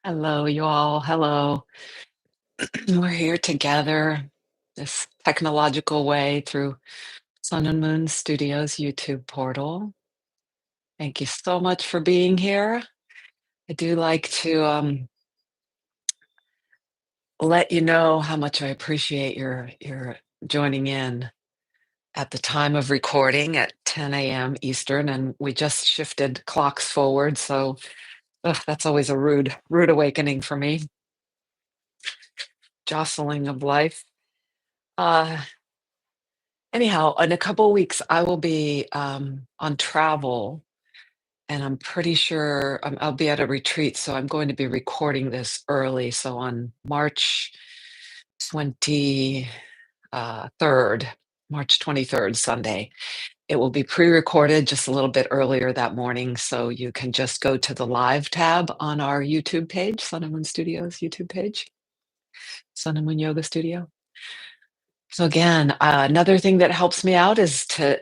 Hello, you all. Hello. We're here together this technological way through Sun and Moon Studios YouTube portal. Thank you so much for being here. I do like to let you know how much I appreciate your joining in at the time of recording at 10 a.m. Eastern, and we just shifted clocks forward, so that's always a rude awakening for me. Jostling of life. Uh, Anyhow, in a couple weeks, I will be on travel, and I'm pretty sure I'll be at a retreat. So I'm going to be recording this early. So on March 23rd, March 23rd, Sunday, it will be pre recorded just a little bit earlier that morning. So you can just go to the live tab on our YouTube page, Sun and Moon Studios YouTube page, Sun and Moon Yoga Studio. So again, another thing that helps me out is to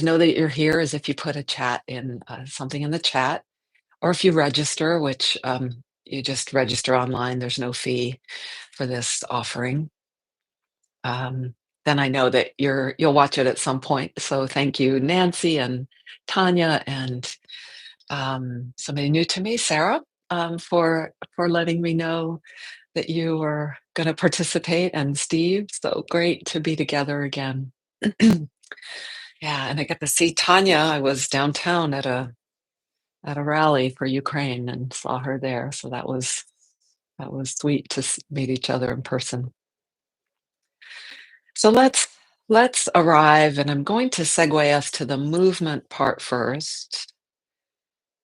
know that you're here is if you put a chat in something in the chat, or if you register, which you just register online. There's no fee for this offering. Then I know that you'll watch it at some point. So thank you, Nancy and Tanya, and somebody new to me, Sarah, for letting me know that you were going to participate, and Steve. So great to be together again. Yeah, and I got to see Tanya. I was downtown at a rally for Ukraine and saw her there. So that was sweet to meet each other in person. So let's arrive, and I'm going to segue us to the movement part first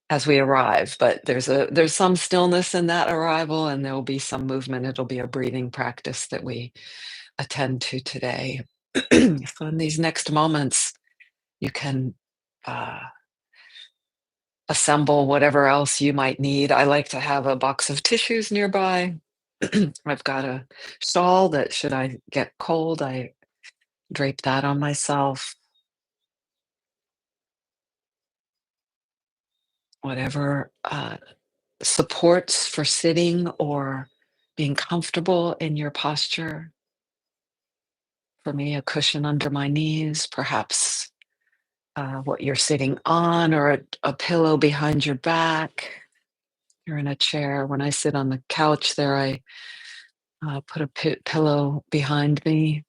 as we arrive. But there's some stillness in that arrival, and there will be some movement. It'll be a breathing practice that we attend to today. So in these next moments, you can assemble whatever else you might need. I like to have a box of tissues nearby. I've got a shawl that, should I get cold, I drape that on myself. Whatever supports for sitting or being comfortable in your posture. For me, a cushion under my knees, perhaps what you're sitting on, or a pillow behind your back. You're in a chair. When I sit on the couch there, I put a pillow behind me.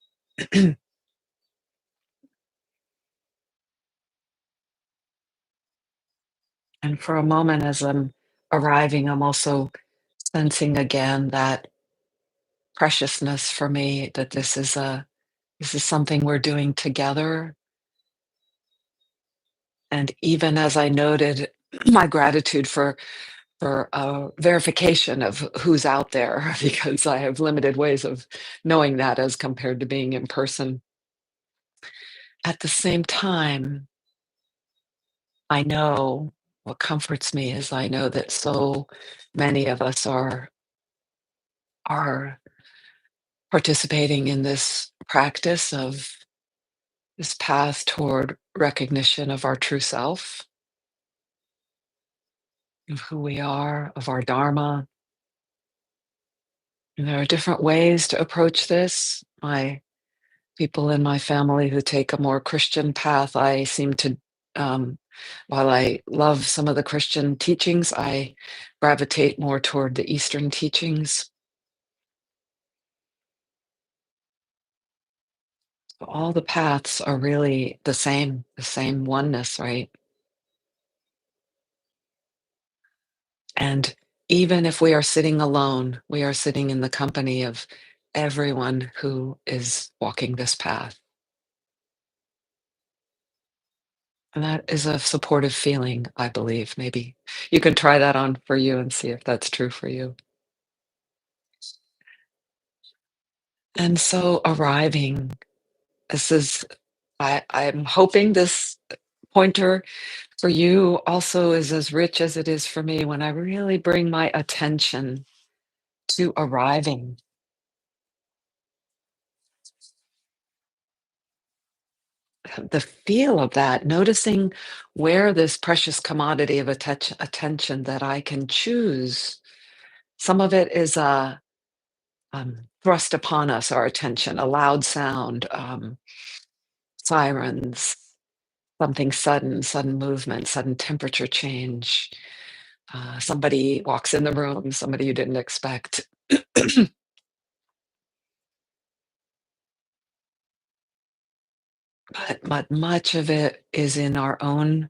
And for a moment, as I'm arriving, I'm also sensing again that preciousness for me, that this is something we're doing together. And even as I noted my gratitude for verification of who's out there, because I have limited ways of knowing that as compared to being in person. At the same time, I know what comforts me is I know that so many of us are participating in this practice of this path toward recognition of our true self, of who we are, of our dharma. And there are different ways to approach this. My people in my family who take a more Christian path, I seem to, um, while I love some of the Christian teachings, I gravitate more toward the Eastern teachings. All the paths are really the same oneness, right? And even if we are sitting alone, we are sitting in the company of everyone who is walking this path. And that is a supportive feeling, I believe. Maybe you can try that on for you and see if that's true for you. And so arriving, this is, I'm hoping this pointer for you also is as rich as it is for me when I really bring my attention to arriving. The feel of that, noticing where this precious commodity of attention that I can choose Some of it is thrust upon us, our attention, a loud sound, sirens, something sudden, sudden movement, sudden temperature change. Somebody walks in the room, somebody you didn't expect. But much of it is in our own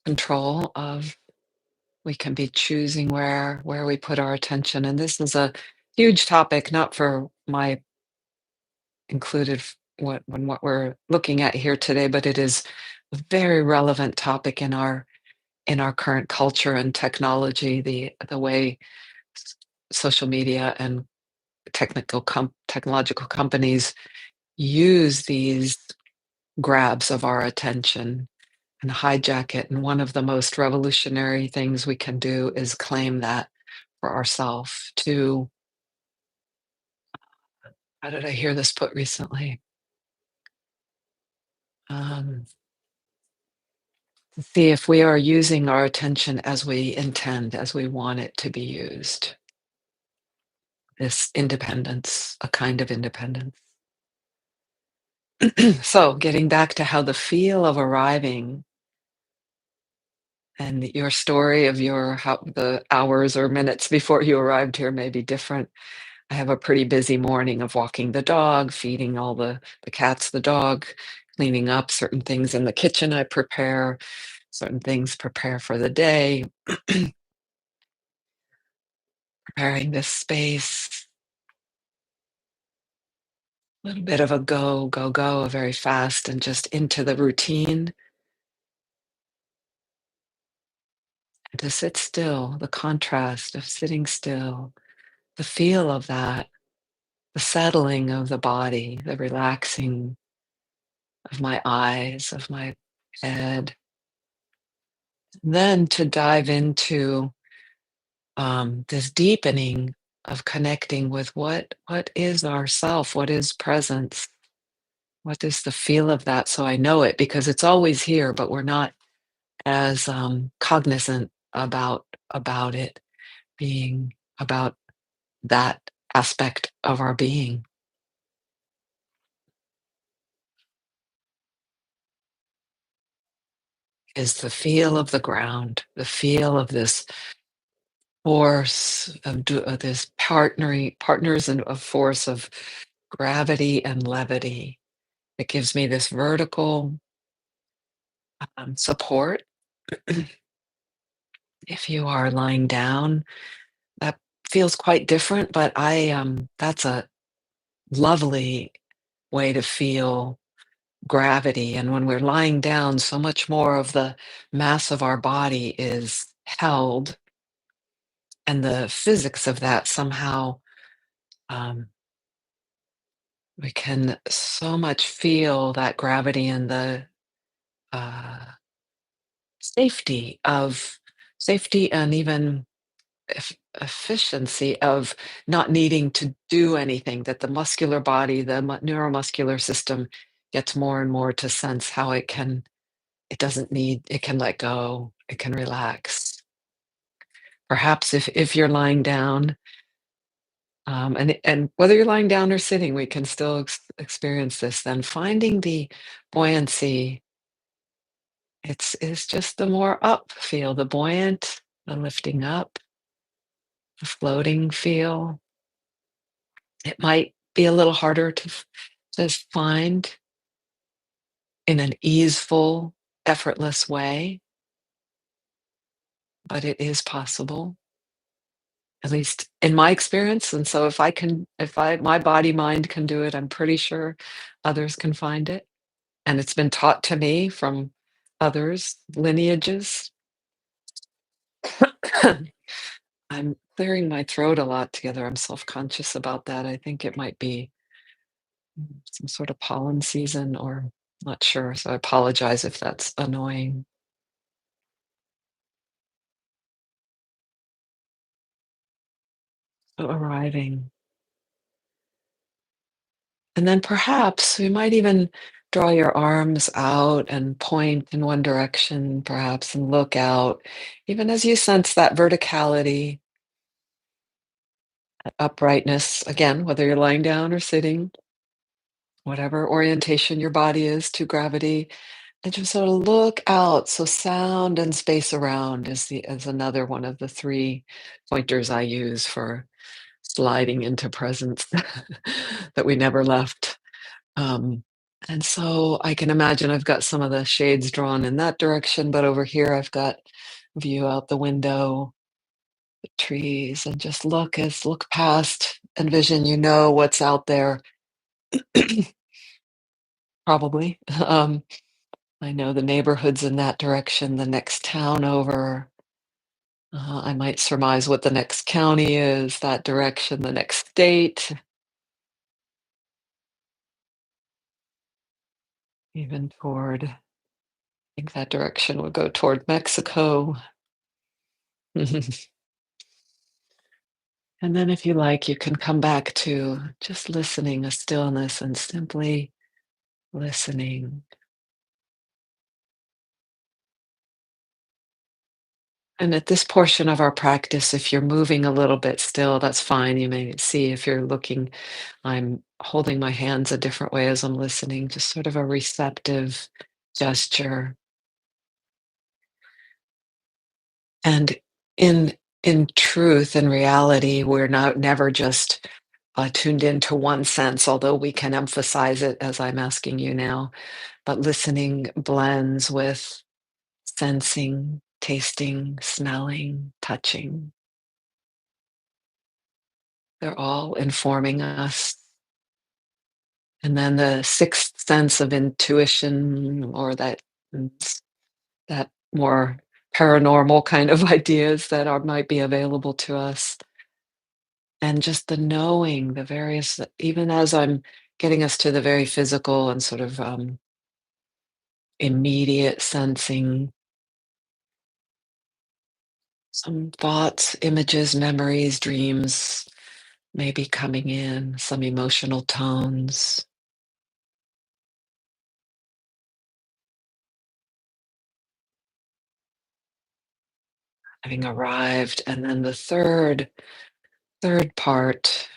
control of we can be choosing where we put our attention, and this is a huge topic, not for my included what we're looking at here today, but it is a very relevant topic in our current culture and technology, the way s- social media and technological companies use these grabs of our attention and hijack it. And one of the most revolutionary things we can do is claim that for ourselves to how did I hear this put recently? Um, to see if we are using our attention as we intend, as we want it to be used. This independence, a kind of independence. So, getting back to how the feel of arriving and your story of your how the hours or minutes before you arrived here may be different. I have a pretty busy morning of walking the dog, feeding all the cats, the dog, cleaning up certain things in the kitchen I prepare, certain things prepare for the day, preparing this space, a little bit of a go, go, go, very fast and just into the routine, and to sit still, the contrast of sitting still, the feel of that, the settling of the body, the relaxing of my eyes, of my head. Then to dive into this deepening of connecting with what is ourself, what is presence, what is the feel of that, so I know it because it's always here, but we're not as cognizant about it being about that aspect of our being is the feel of the ground, the feel of this force of this partners in a force of gravity and levity. It gives me this vertical support. If you are lying down, that feels quite different, but that's a lovely way to feel gravity. And when we're lying down, so much more of the mass of our body is held, and the physics of that somehow um, we can so much feel that gravity and the uh, safety of safety and even efficiency of not needing to do anything, that the muscular body, the neuromuscular system gets more and more to sense how it doesn't need, it can let go, it can relax. Perhaps if you're lying down, and whether you're lying down or sitting, we can still experience this. Then finding the buoyancy, it's just the more up feel, the buoyant, the lifting up, the floating feel. It might be a little harder to find in an easeful, effortless way, but it is possible, at least in my experience. And so if I my body mind can do it, I'm pretty sure others can find it. And it's been taught to me from others, lineages. I'm clearing my throat a lot together. I'm self-conscious about that. I think it might be some sort of pollen season or not sure. So I apologize if that's annoying. Arriving. And then perhaps we might even draw your arms out and point in one direction, perhaps, and look out, even as you sense that verticality. Uprightness, again, whether you're lying down or sitting, whatever orientation your body is to gravity, and just sort of look out. So sound and space around is another one of the 3 pointers I use for sliding into presence that we never left. Um, and so I can imagine I've got some of the shades drawn in that direction, but over here I've got view out the window, the trees, and just look past, envision, what's out there, probably. I know the neighborhood's in that direction, the next town over. I might surmise what the next county is, that direction, the next state, even toward, I think that direction would go toward Mexico. And then if you like, you can come back to just listening, a stillness, and simply listening. And at this portion of our practice, if you're moving a little bit still, that's fine. You may see if you're looking, I'm holding my hands a different way as I'm listening, just sort of a receptive gesture. And in in truth and reality, we're not never just tuned into one sense, although we can emphasize it as I'm asking you now. But listening blends with sensing, tasting, smelling, touching. They're all informing us. And then the sixth sense of intuition, or that more paranormal kind of ideas that might be available to us. And just the knowing, the various, even as I'm getting us to the very physical and sort of immediate sensing, some thoughts, images, memories, dreams maybe coming in, some emotional tones, having arrived. And then the third part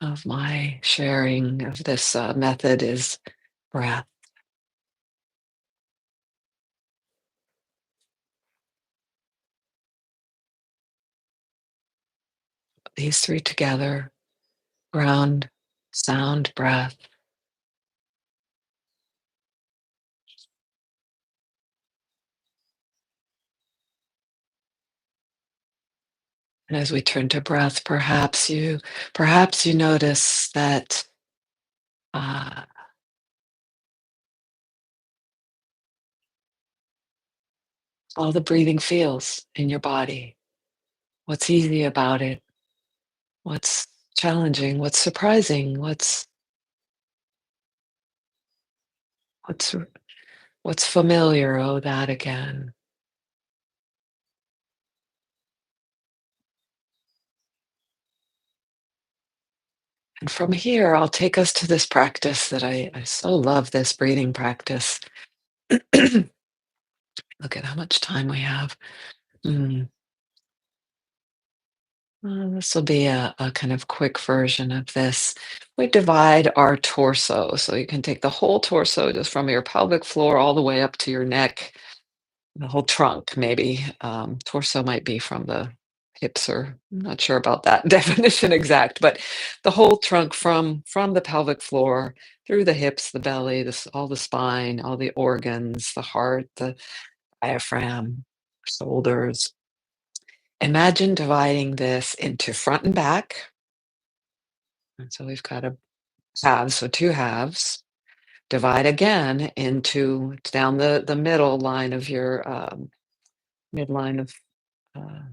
of my sharing of this method is breath. These 3 together: ground, sound, breath. And as we turn to breath, perhaps you notice that uh, all the breathing feels in your body. What's easy about it? What's challenging? What's surprising? What's what's familiar? Oh, that again. And from here, I'll take us to this practice that I so love, this breathing practice. Look at how much time we have. Mm. This will be a kind of quick version of this. We divide our torso. So you can take the whole torso just from your pelvic floor all the way up to your neck, the whole trunk, maybe. Torso might be from the hips, or I'm not sure about that definition exact, but the whole trunk from the pelvic floor through the hips, the belly, this, all the spine, all the organs, the heart, the diaphragm, shoulders. Imagine dividing this into front and back. And so we've got a halves, so 2 halves. Divide again into down the middle line of your, midline of, uh,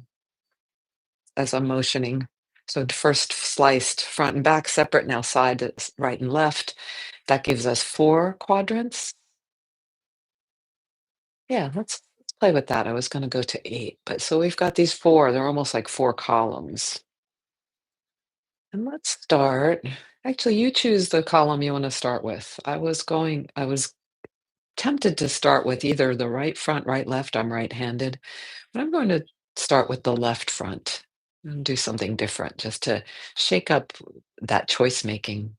as I'm motioning. So first sliced front and back separate, now side to right and left. That gives us 4 quadrants. Yeah, let's play with that. I was gonna go to 8, but so we've got these 4, they're almost like 4 columns. And let's start, actually, you choose the column you wanna start with. I was tempted to start with either the right front, right left, I'm right-handed, but I'm going to start with the left front. and do something different just to shake up that choice making.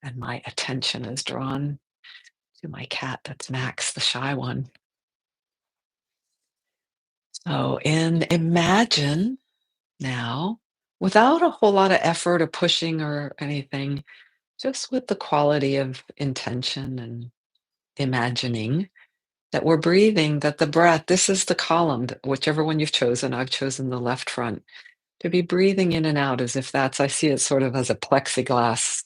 And my attention is drawn to my cat. That's Max, the shy one. So, in imagine now, without a whole lot of effort or pushing or anything, just with the quality of intention and imagining that we're breathing, that the breath, this is the column, whichever one you've chosen. I've chosen the left front, to be breathing in and out as if that's, I see it sort of as a plexiglass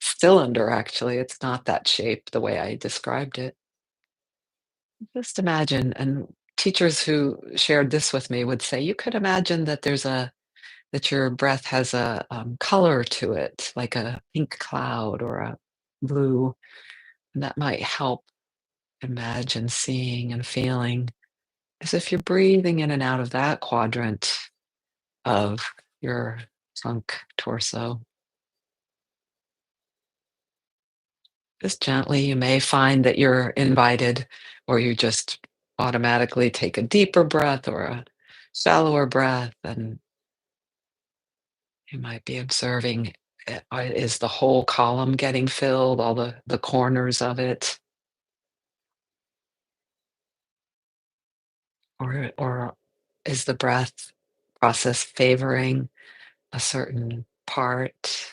cylinder, actually. It's not that shape the way I described it. Just imagine, and teachers who shared this with me would say, you could imagine that that your breath has a color to it, like a pink cloud or a blue, and that might help imagine seeing and feeling as if you're breathing in and out of that quadrant of your trunk torso. Just gently, you may find that you're invited, or you just automatically take a deeper breath or a shallower breath, and you might be observing, is the whole column getting filled, all the corners of it, or is the breath process favoring a certain part?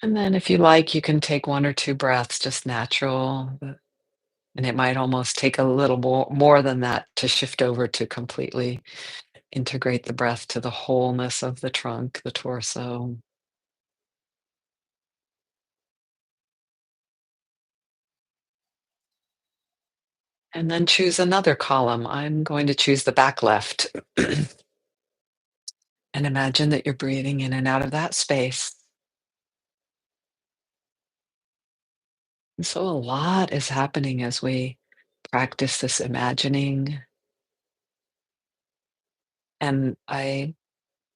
And then if you like, you can take 1 or 2 breaths, just natural, and it might almost take a little more than that to shift over to completely integrate the breath to the wholeness of the trunk, the torso. And then choose another column. I'm going to choose the back left. And imagine that you're breathing in and out of that space. And so a lot is happening as we practice this imagining. And I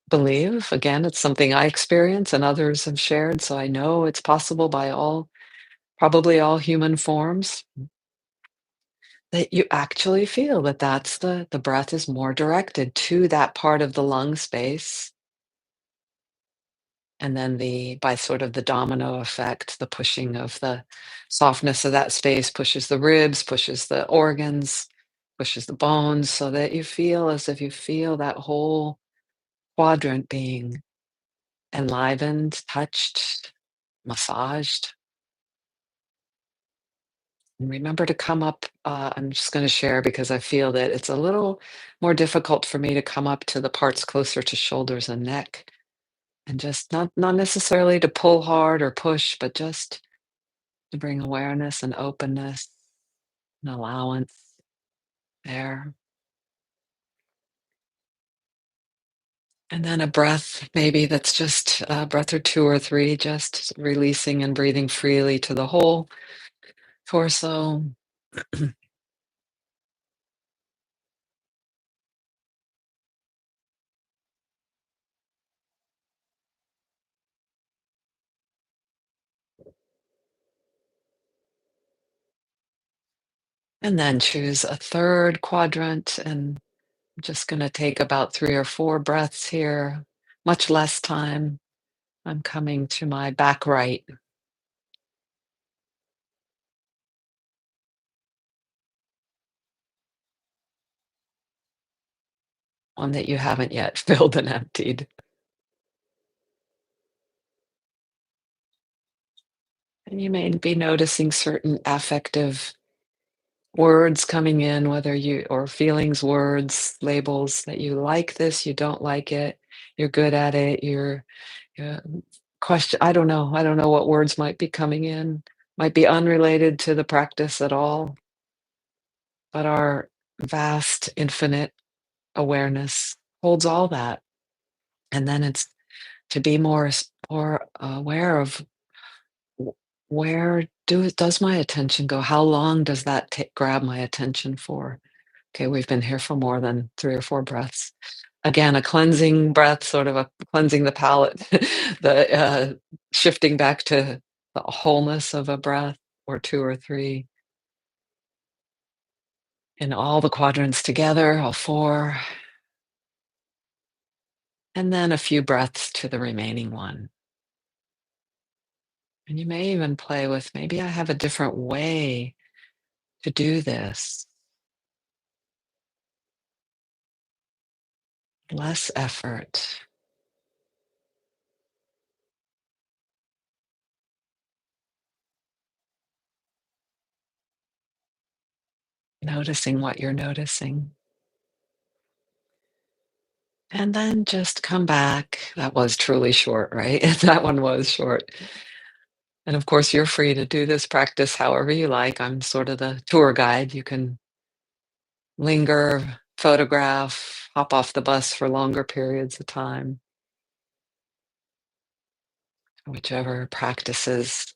believe, again, it's something I experience and others have shared. So I know it's possible by probably all human forms, that you actually feel that that's the breath is more directed to that part of the lung space. And then by sort of the domino effect, the pushing of the softness of that space pushes the ribs, pushes the organs, pushes the bones, so that you feel as if you feel that whole quadrant being enlivened, touched, massaged. And remember to come up. I'm just going to share because I feel that it's a little more difficult for me to come up to the parts closer to shoulders and neck, and just not necessarily to pull hard or push, but just to bring awareness and openness and allowance there. And then a breath, maybe that's just a breath or two or three, just releasing and breathing freely to the whole torso. And then choose a third quadrant. And I'm just going to take about 3 or 4 breaths here, much less time. I'm coming to my back right, one that you haven't yet filled and emptied. And you may be noticing certain affective words coming in, whether you or feelings, words, labels that you like this, you don't like it, you're good at it, you're question. I don't know what words might be coming in, might be unrelated to the practice at all, but our vast, infinite awareness holds all that. And then it's to be more aware of w- where does my attention go? How long does that grab my attention for? Okay, we've been here for more than 3 or 4 breaths. Again, a cleansing breath, sort of a cleansing the palate, the shifting back to the wholeness of a breath. or two or three in all the quadrants together, all four, and then a few breaths to the remaining one. And you may even play with maybe I have a different way to do this, less effort, noticing what you're noticing. And then just come back. That was truly short, right? That one was short. And of course, you're free to do this practice however you like. I'm sort of the tour guide. You can linger, photograph, hop off the bus for longer periods of time, whichever practices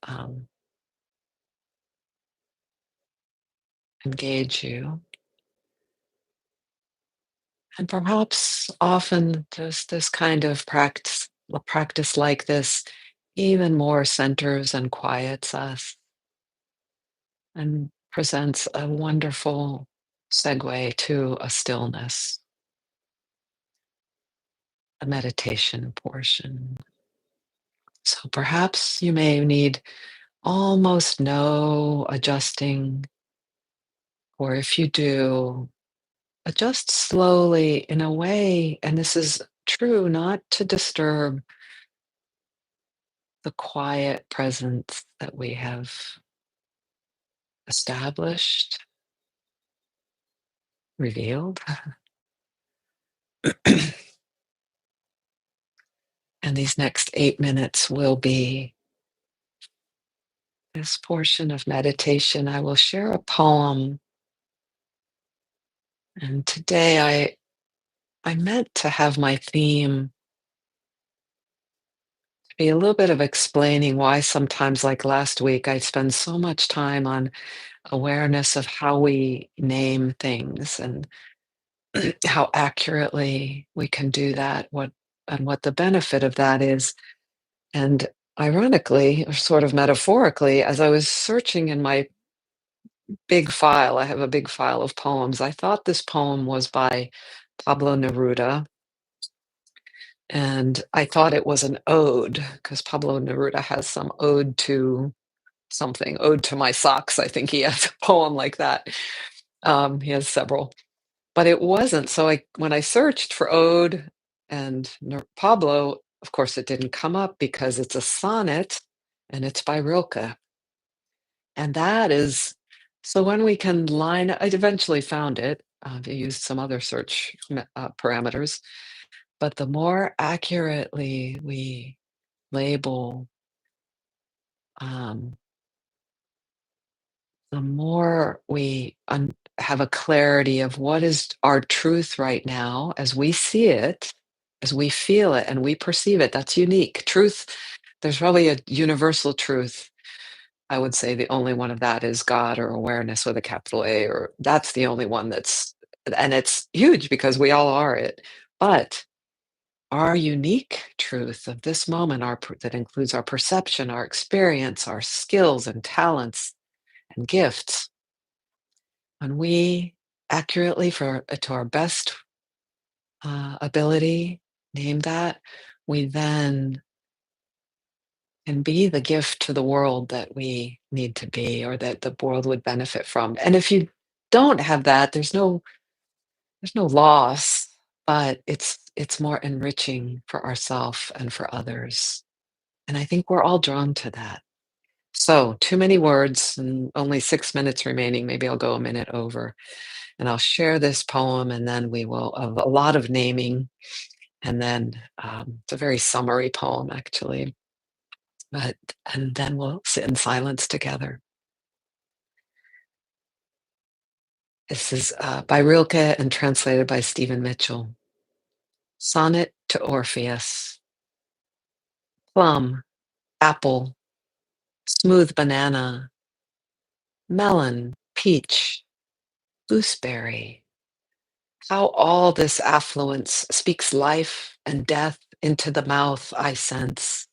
engage you. And perhaps often just this kind of practice, a practice like this, even more centers and quiets us and presents a wonderful segue to a stillness, a meditation portion. So perhaps you may need almost no adjusting, or if you do, adjust slowly in a way, and this is true, not to disturb the quiet presence that we have established, revealed. And these next 8 minutes will be this portion of meditation. I will share a poem. And today I meant to have my theme be a little bit of explaining why sometimes, like last week, I spend so much time on awareness of how we name things and how accurately we can do that, what the benefit of that is. And ironically, or sort of metaphorically, as I was searching in my big file, I have a big file of poems. I thought this poem was by Pablo Neruda, and I thought it was an ode because Pablo Neruda has some ode to something, ode to my socks. I think he has a poem like that. He has several, but it wasn't. So when I searched for ode and Pablo, of course, it didn't come up because it's a sonnet and it's by Rilke. And that is so when we can line I eventually found it, I used some other search parameters, but the more accurately we label, um, the more we have a clarity of what is our truth right now as we see it, as we feel it, and we perceive it. That's unique. Truth, there's probably a universal truth. I would say the only one of that is God or awareness with a capital A, or that's the only one that's, and it's huge because we all are it. But our unique truth of this moment, that includes our perception, our experience, our skills and talents and gifts, when we accurately, to our best ability, name that, we then can be the gift to the world that we need to be or that the world would benefit from. And if you don't have that, there's no loss, but it's more enriching for ourselves and for others. And I think we're all drawn to that. So, too many words and only 6 minutes remaining. Maybe I'll go a minute over and I'll share this poem and then we will, of a lot of naming. And then it's a very summary poem, actually. But, and then we'll sit in silence together. This is by Rilke and translated by Stephen Mitchell. Sonnet to Orpheus. Plum, apple, smooth banana, melon, peach, gooseberry. How all this affluence speaks life and death into the mouth I sense.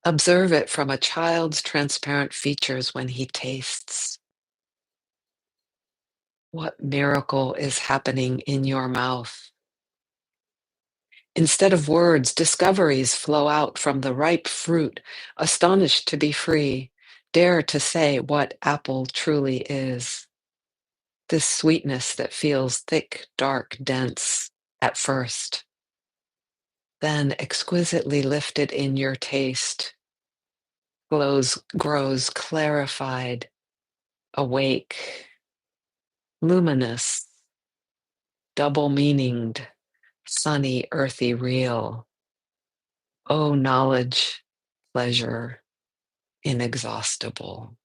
Observe it from a child's transparent features when he tastes. What miracle is happening in your mouth? Instead of words, discoveries flow out from the ripe fruit, astonished to be free. Dare to say what apple truly is. This sweetness that feels thick, dark, dense at first, then exquisitely lifted in your taste, grows clarified, awake, luminous, double meaninged, sunny, earthy, real. Oh, knowledge, pleasure, inexhaustible.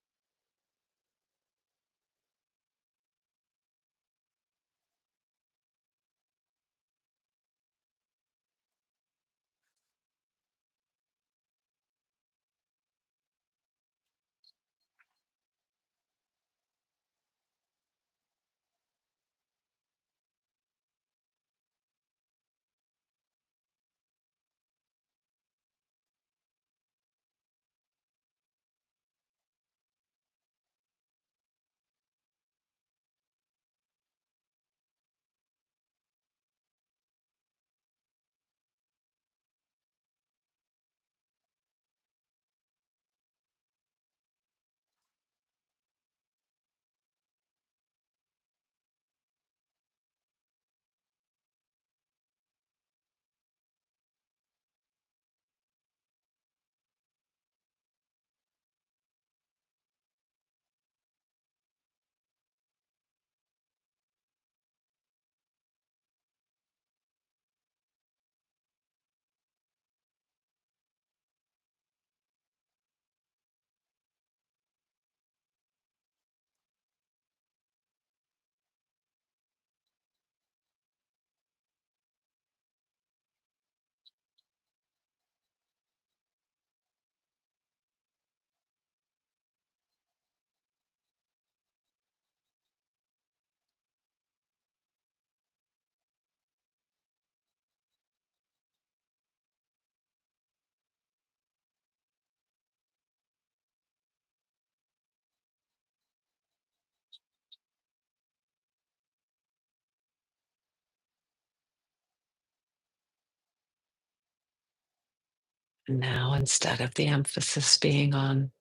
And now, instead of the emphasis being on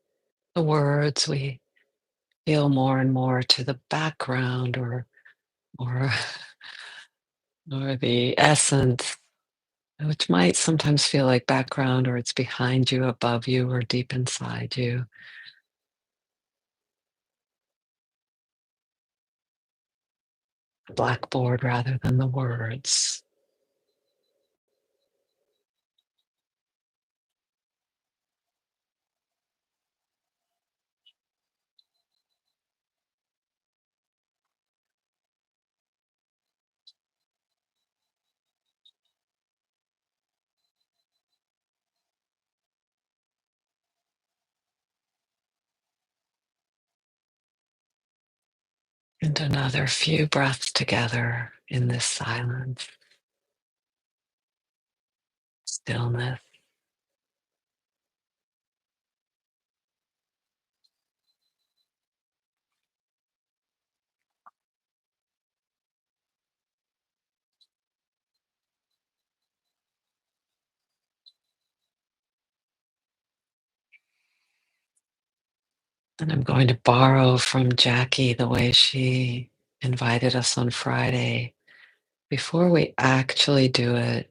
the words, we feel more and more to the background or or the essence, which might sometimes feel like background or it's behind you, above you, or deep inside you. Blackboard rather than the words. And another few breaths together in this silence, stillness. And I'm going to borrow from Jackie the way she invited us on Friday. Before we actually do it,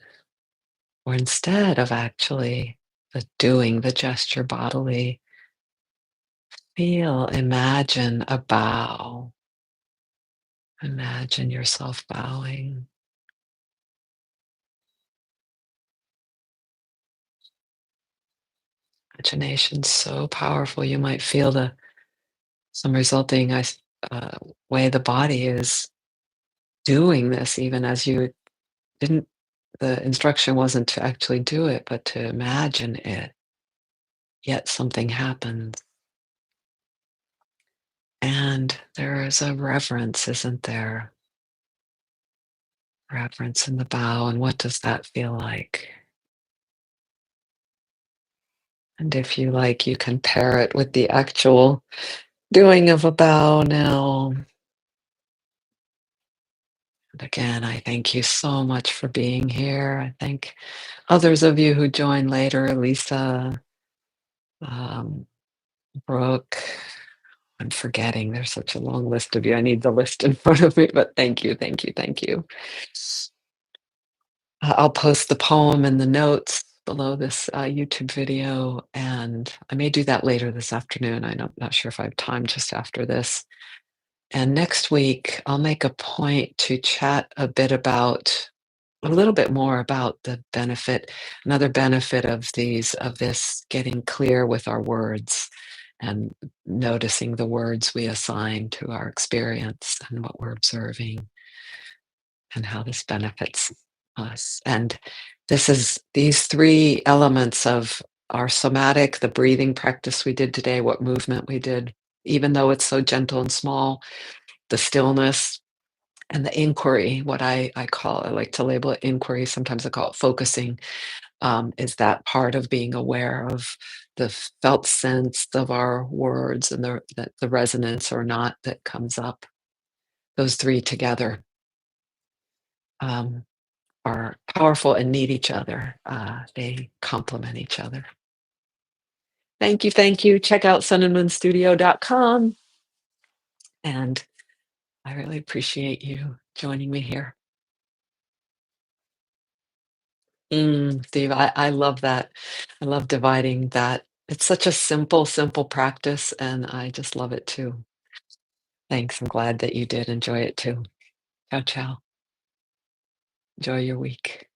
or instead of actually the doing the gesture bodily, feel, imagine a bow. Imagine yourself bowing. Imagination's so powerful. You might feel the some resulting uh, way the body is doing this, even as you didn't. The instruction wasn't to actually do it, but to imagine it. Yet something happens, and there is a reverence, isn't there? Reverence in the bow, and what does that feel like? And if you like, you can pair it with the actual doing of a bow now. And again, I thank you so much for being here. I thank others of you who join later, Lisa, um, Brooke. I'm forgetting. There's such a long list of you. I need the list in front of me, but thank you, thank you, thank you. I'll post the poem in the notes below this YouTube video, and I may do that later this afternoon. I'm not sure if I have time just after this. And next week, I'll make a point to chat a little bit more about the benefit, another benefit of this getting clear with our words and noticing the words we assign to our experience and what we're observing and how this benefits us. And these three elements of our somatic, the breathing practice we did today, what movement we did, even though it's so gentle and small, the stillness and the inquiry, what I like to label it inquiry, sometimes I call it focusing, is that part of being aware of the felt sense of our words and the resonance or not that comes up. Those three together um, are powerful and need each other. They complement each other. Thank you, thank you. Check out sunandmoonstudio.com. And I really appreciate you joining me here. Steve, I love that. I love dividing that. It's such a simple, simple practice, and I just love it too. Thanks. I'm glad that you did enjoy it too. Ciao, ciao. Enjoy your week.